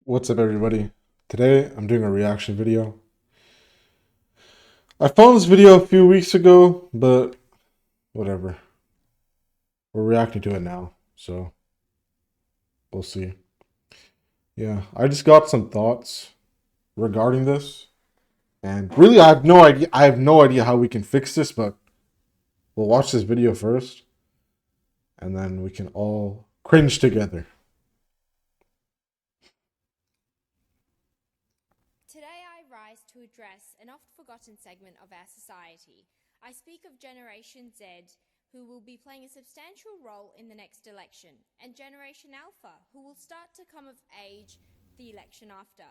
What's up, everybody? Today I'm doing a reaction video. I found this video a few weeks ago, but whatever. We're reacting to it now, so we'll see. Yeah, I just got some thoughts regarding this, and really I have no idea. I have no idea how we can fix this, but we'll watch this video first, and then we can all cringe together. Today I rise to address an oft-forgotten segment of our society. I speak of Generation Z, who will be playing a substantial role in the next election, and Generation Alpha, who will start to come of age the election after.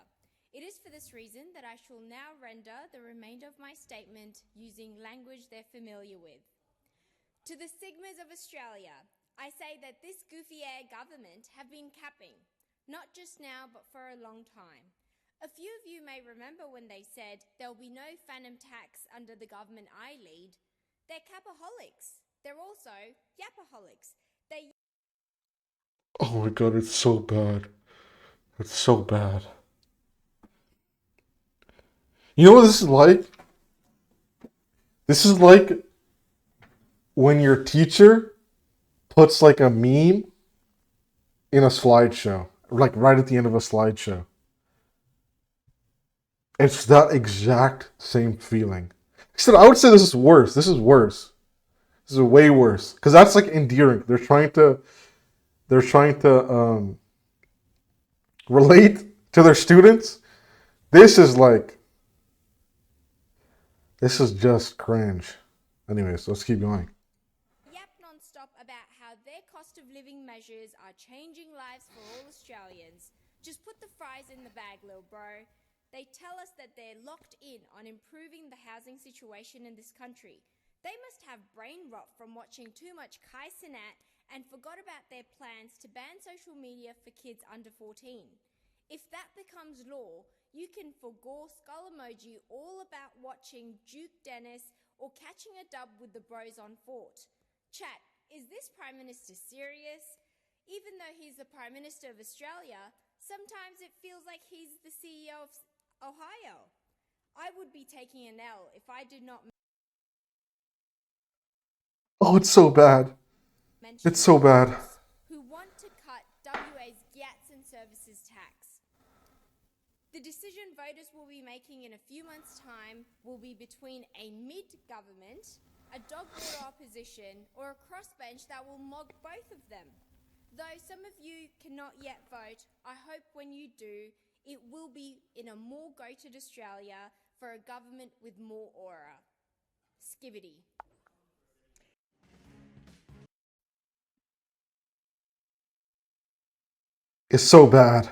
It is for this reason that I shall now render the remainder of my statement using language they're familiar with. To the Sigmas of Australia, I say that this goofy-air government have been capping, not just now but for a long time. A few of you may remember when they said there'll be no phantom tax under the government I lead. They're capaholics. They're also yapaholics. Oh my god, it's so bad. It's so bad. You know what this is like? This is like when your teacher puts like a meme in a slideshow, like right at the end of a slideshow. It's that exact same feeling. Except I would say this is worse. This is worse. This is way worse because that's like endearing. They're trying to relate to their students. This is just cringe. Anyways, let's keep going. Yap non-stop about how their cost of living measures are changing lives for all Australians. Just put the fries in the bag, little bro. They tell us that they're locked in on improving the housing situation in this country. They must have brain rot from watching too much Kai Cenat and forgot about their plans to ban social media for kids under 14. If that becomes law, you can forgo skull emoji all about watching Duke Dennis or catching a dub with the bros on Fort. Chat, is this Prime Minister serious? Even though he's the Prime Minister of Australia, sometimes it feels like he's the CEO of Ohio. I would be taking an L if I did not Oh, it's so bad. mention It's so bad. who want to cut WA's GATS and services tax. The decision voters will be making in a few months' time will be between a mid-government, a dog-water opposition, or a crossbench that will mog both of them. Though some of you cannot yet vote, I hope when you do, it will be in a more goated Australia for a government with more aura. Skibbity. It's so bad.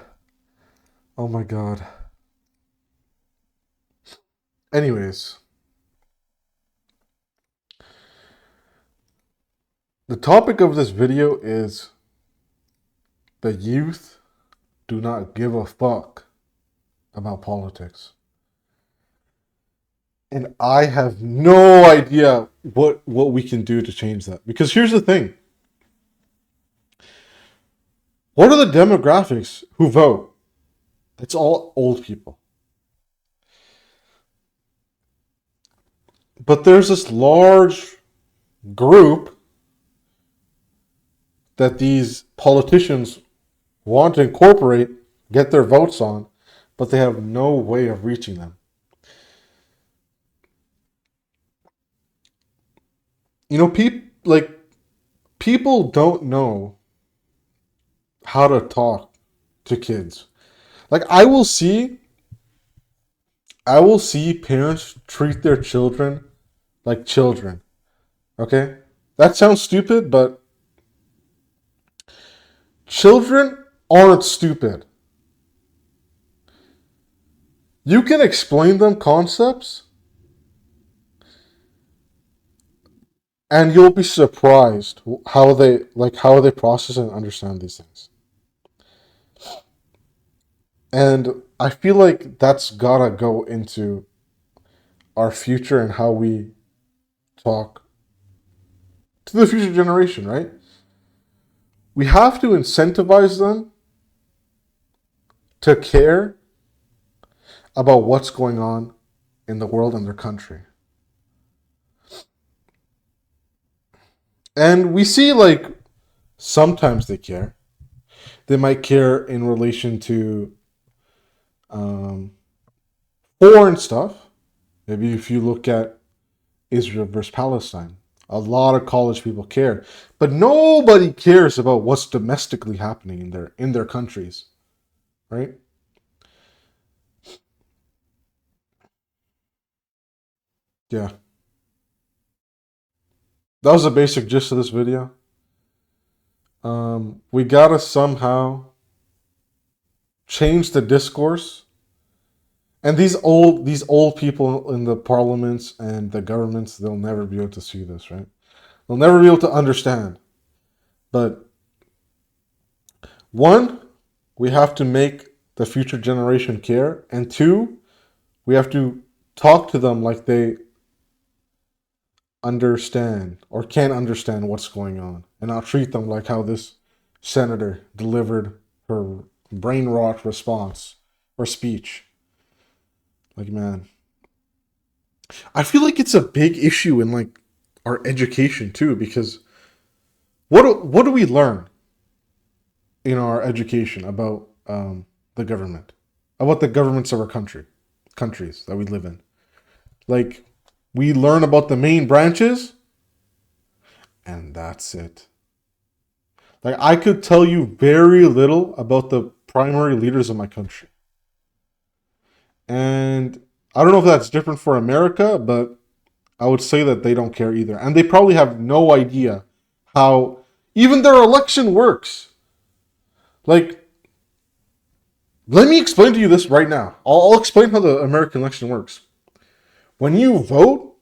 Oh my god. Anyways, the topic of this video is the youth do not give a fuck about politics. And I have no idea what we can do to change that. Because here's the thing. What are the demographics who vote? It's all old people. But there's this large group that these politicians want to incorporate, get their votes on, but they have no way of reaching them. You know, people don't know how to talk to kids. Like I will see parents treat their children like children. Okay? That sounds stupid, but children aren't stupid. You can explain them concepts and you'll be surprised how they process and understand these things. And I feel like that's gotta go into our future and how we talk to the future generation, right? We have to incentivize them to care about what's going on in the world and their country. And we see like sometimes they care. They might care in relation to um, foreign stuff. Maybe if you look at Israel versus Palestine, a lot of college people care, but nobody cares about what's domestically happening in their countries, right? Yeah, that was the basic gist of this video. We gotta somehow change the discourse. And these old people in the parliaments and the governments, they'll never be able to see this, right? They'll never be able to understand. But one, we have to make the future generation care, and two, we have to talk to them like they understand or can understand what's going on, and not treat them like how this senator delivered her brain rot response or speech. Like, man, I feel like it's a big issue in like our education too, because what do we learn in our education about the government, about the governments of our countries that we live in? Like, we learn about the main branches, and that's it. Like, I could tell you very little about the primary leaders of my country, and I don't know if that's different for America, but I would say that they don't care either. And they probably have no idea how even their election works. Like, let me explain to you this right now. I'll explain how the American election works. When you vote,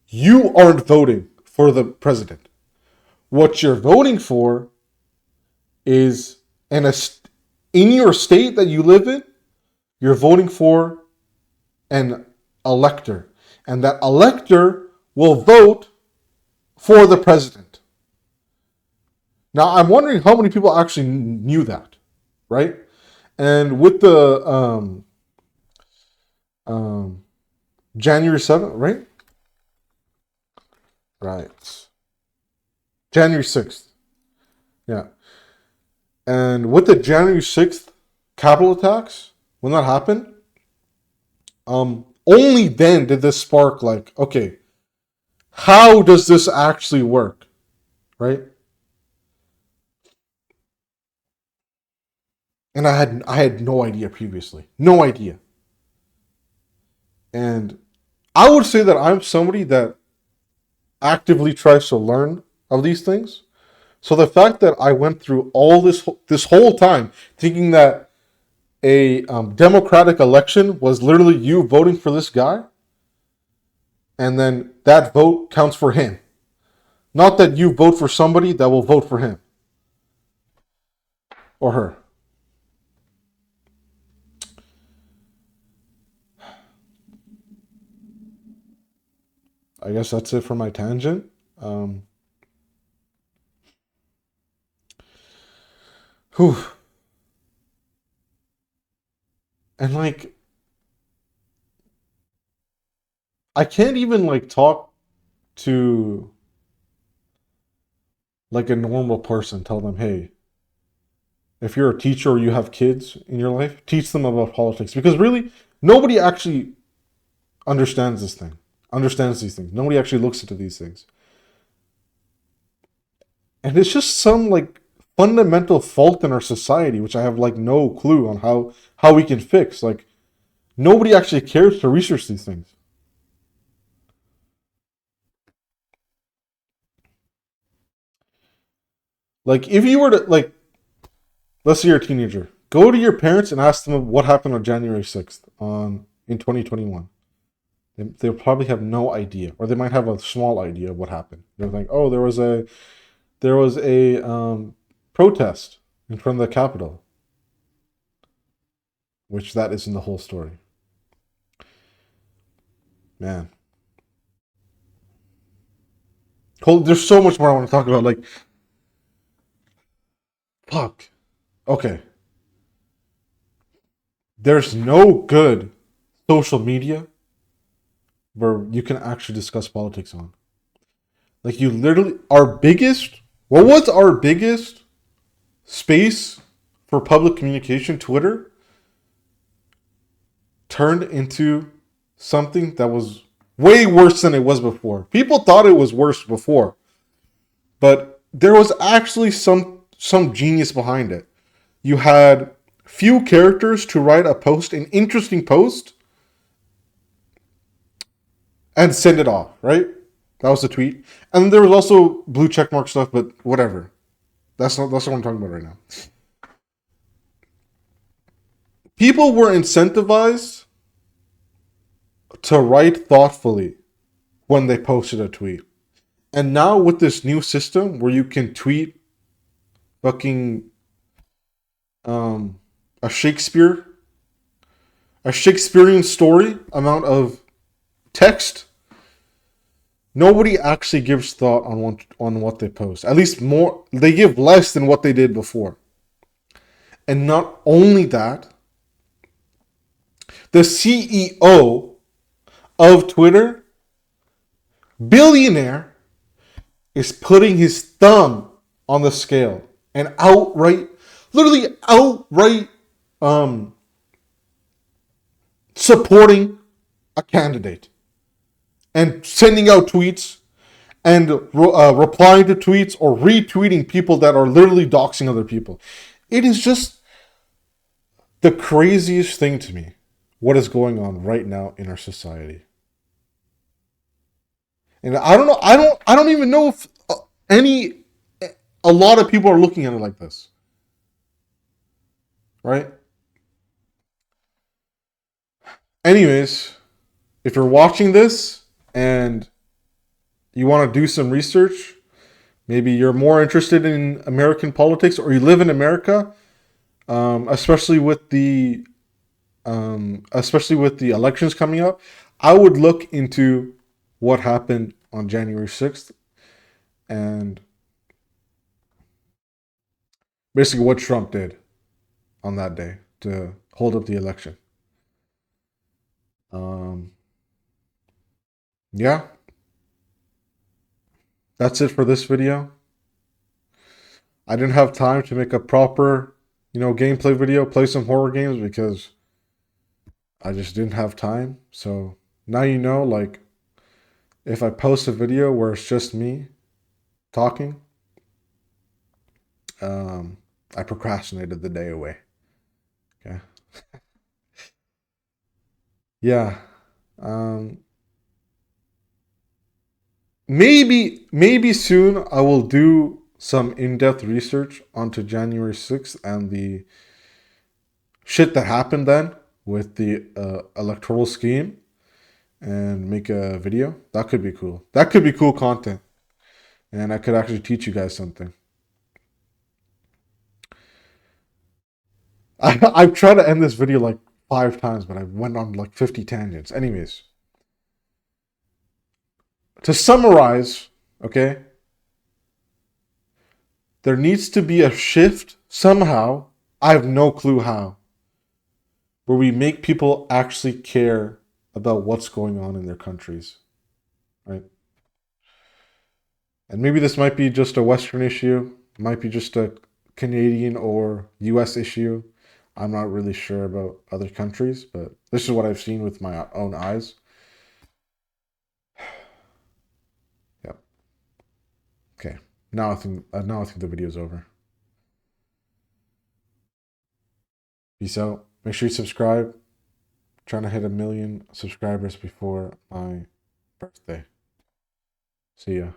you aren't voting for the president. What you're voting for is in your state that you live in, you're voting for an elector. And that elector will vote for the president. Now, I'm wondering how many people actually knew that, right? And with the um, January 7th, right? Right. January 6th. Yeah. And with the January 6th Capitol attacks, when that happened, only then did this spark like, okay, how does this actually work? Right? And I had no idea previously. No idea. And I would say that I'm somebody that actively tries to learn of these things. So the fact that I went through all this whole time thinking that a democratic election was literally you voting for this guy, and then that vote counts for him, not that you vote for somebody that will vote for him or her. I guess that's it for my tangent. Um, whew. And like, I can't even like talk to like a normal person, tell them, hey, if you're a teacher or you have kids in your life, teach them about politics, because really nobody actually understands these things. Nobody actually looks into these things. And it's just some like fundamental fault in our society, which I have like no clue on how we can fix. Like, nobody actually cares to research these things. Like, if you were to like, let's say you're a teenager, go to your parents and ask them what happened on January 6th on in 2021. They'll probably have no idea, or they might have a small idea of what happened. They're like, oh, there was a protest in front of the Capitol, which that isn't the whole story. Man, there's so much more I want to talk about. Like, fuck. Okay, there's no good social media where you can actually discuss politics on. Like, you literally, what was our biggest space for public communication? Twitter turned into something that was way worse than it was before. People thought it was worse before, but there was actually some genius behind it. You had few characters to write an interesting post, and send it off, right? That was the tweet. And there was also blue checkmark stuff, but whatever. That's what I'm talking about right now. People were incentivized to write thoughtfully when they posted a tweet. And now with this new system where you can tweet fucking um a Shakespeare a Shakespearean story amount of text, nobody actually gives thought on what they post. At least more, they give less than what they did before. And not only that, the CEO of Twitter, billionaire, is putting his thumb on the scale and literally outright um, supporting a candidate and sending out tweets and replying to tweets or retweeting people that are literally doxing other people. It is just the craziest thing to me what is going on right now in our society. And I don't know, I don't even know if any a lot of people are looking at it like this. Right? Anyways, if you're watching this and you want to do some research, maybe you're more interested in American politics or you live in America, especially with the elections coming up, I would look into what happened on January 6th and basically what Trump did on that day to hold up the election. Um, yeah, that's it for this video. I didn't have time to make a proper, gameplay video, play some horror games because I just didn't have time. So now you know, like, if I post a video where it's just me talking, um, I procrastinated the day away. Okay. Yeah. Um, maybe soon I will do some in-depth research onto January 6th and the shit that happened then with the electoral scheme and make a video. That could be cool. That could be cool content. And I could actually teach you guys something. I've tried to end this video like 5 times, but I went on like 50 tangents. Anyways, to summarize, okay, there needs to be a shift somehow. I have no clue how. Where we make people actually care about what's going on in their countries, right? And maybe this might be just a Western issue, might be just a Canadian or US issue. I'm not really sure about other countries, but this is what I've seen with my own eyes. Yep. Okay. Now I think the video's over. Peace out. Make sure you subscribe. Trying to hit 1 million subscribers before my birthday. See ya.